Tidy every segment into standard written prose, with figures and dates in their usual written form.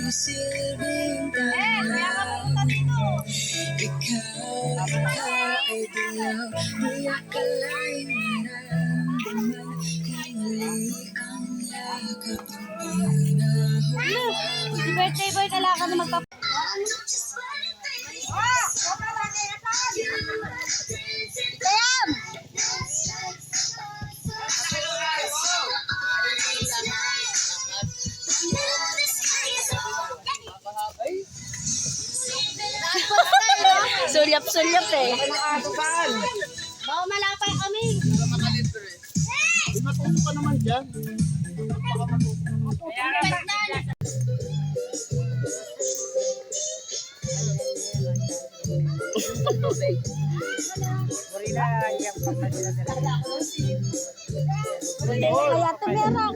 Silbing tanaw, ikaw ay dilaw, di akalain maramdaman, hinuli ang yakap ng panahon. Si birthday boy kailangan na magpap... Sayam! Sulyap-sulyap eh. Baka malapay kami. Matuto ka naman dyan. Kaya tumerang.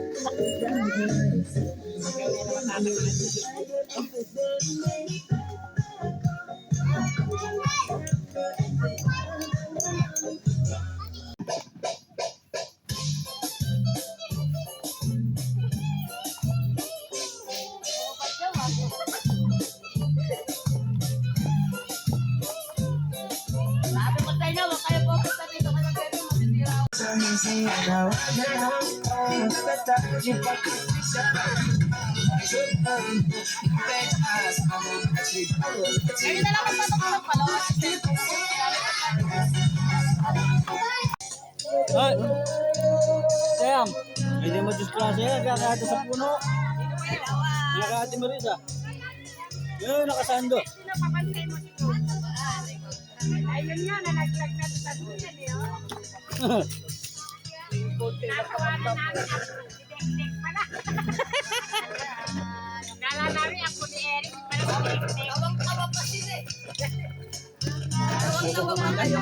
Ay! Sayam! Hindi mo disklase yan. Kakahati sa puno. Nakahati mo rin sa. Yun, nakasando. Ayun nga, nalaglag na sa duyan eh. Nakawanan namin ako. Dek-dek pala. Kala namin ako ni Eric. Pala si Dek-dek. Awang-awa pa sila eh. Awang-awa pa kayo.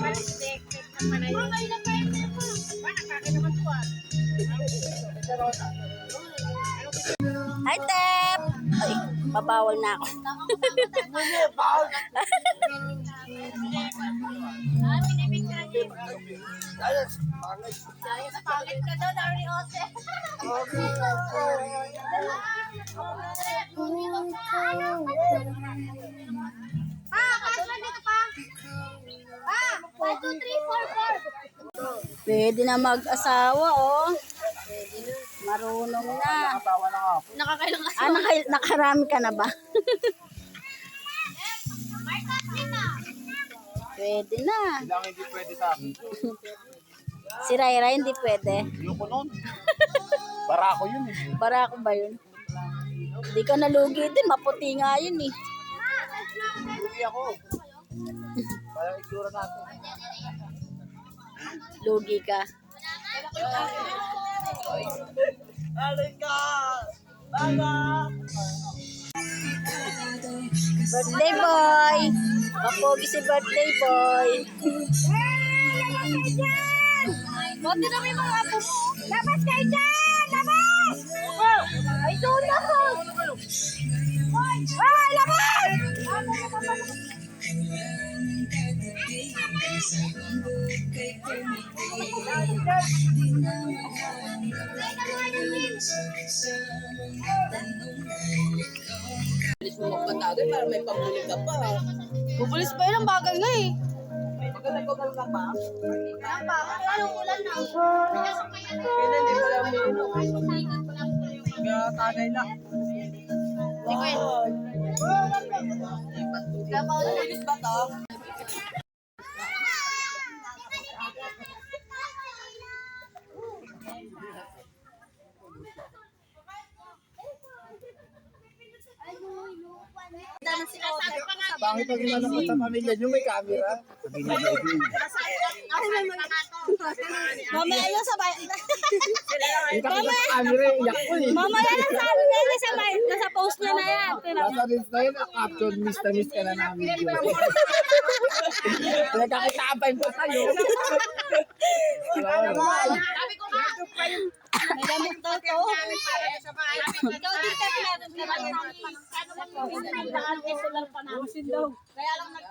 Pala si Dek-dek na pala yun. Mga ilang pa yun. Ba, nakakinaman to ah. Hi, Tep! Ay, babawal na ako. Pangit ka daw, Dari Ose. Pa, kasuan dito pa. Pa, 1, 2, 3, 4, 4. Pwede na mag-asawa, oh. Marunong na. Nakakailang Nakarami ka na ba? Pwede na. Ilang hindi pwede sa akin. Si Raira hindi pwede. Ayoko nun. Barako yun eh. Para ako ba yun? Hindi ka nalugi din. Maputi nga yun eh. Hindi ako. Parang itura natin. Lugi ka. Alay ka! Baba! Birthday boy! Kapogi si birthday boy. Buti na may mga apo mo. Labas kayo dyan! Labas! Oh, ay doon ako! Ay, labas! Magpatagay para may pamuli ka pa. Bubulis pa yun ang bagay nga eh. Pagkalagogal ka pa. Anong ulan na? Kailan di pala mo yun. Kaya tagay lang. Linis ba to? Bakit pag inanakot sa pamilya nyo may camera? Mamaya yan sa bayan. Yung kakita sa camera, iyak ko eh. Mamaya yan sa ano na yan, nasa post niya na yan. Nasa rin na yun, caption, miss ka na namin yun. Nagkakitaan pa tayo. May gamot daw to. Ikaw din ka meron ka lang. Kaya lang nag...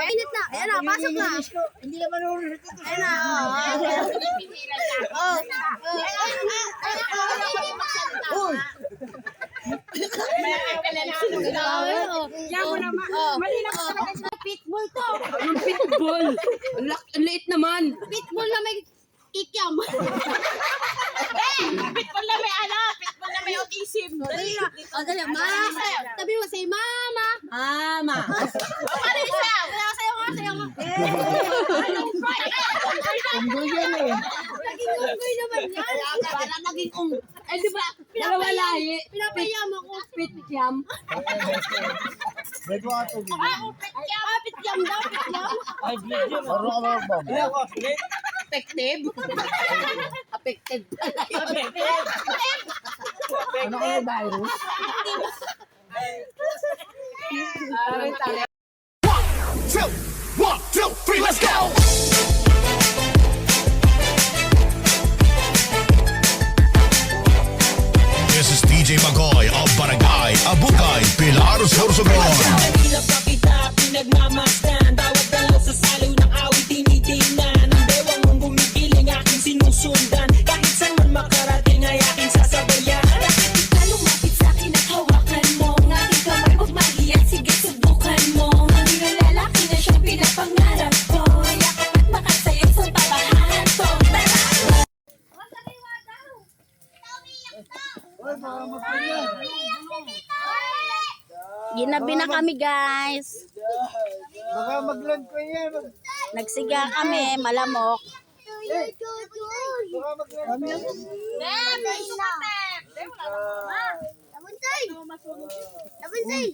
Init na. Ayan na, pasok na. Hindi naman ulit ito. Ayan na. Yan mo naman. Mali lang sa mga Pitbull to. Yung pitbull. Ang liit naman. Pitbull na may kikiam. Pitbull na may pitbull na may autism. O, dali. Mama. Sabi mo sa'yo, mama. Mama. Paano yung sayaw? Sayaw nga. Unggoy yan eh. Naging unggoy naman yan. Para naging Eh, di ba? Dalawa lahi. Pinapayam ako. Pityam. May ko ato. Pityam daw, pityam. Ay, blade yun. Maro ka magbab. Hindi ako, blade. Effective. Affected. Ano ka may virus? One, two, three, let's go! This is DJ Magoy of Barangay Abukay, Pilar, Sorsogon. Hirap pa kita, pinagmamasdan. Bawat dalaw sa saliw ng awit, tinitingnan. Ang bewang mong gumigiling, aking sinusundan. Kahit saan man makarating ay aking sasabayan. Bakit ka lumapit sa'kin at hawakan mo? Ang aking kamay, huwag mahiyan, sige subukan mo. Hindi na lalaki na siyang pinapangarap ko. Yakap at makasayang sa tabahan to. Tara! Ginabi na kami guys. Baka mag-land ko yan. Nagsiga kami, malamok. Baka mag-land ko yan. Labunsay! Labunsay!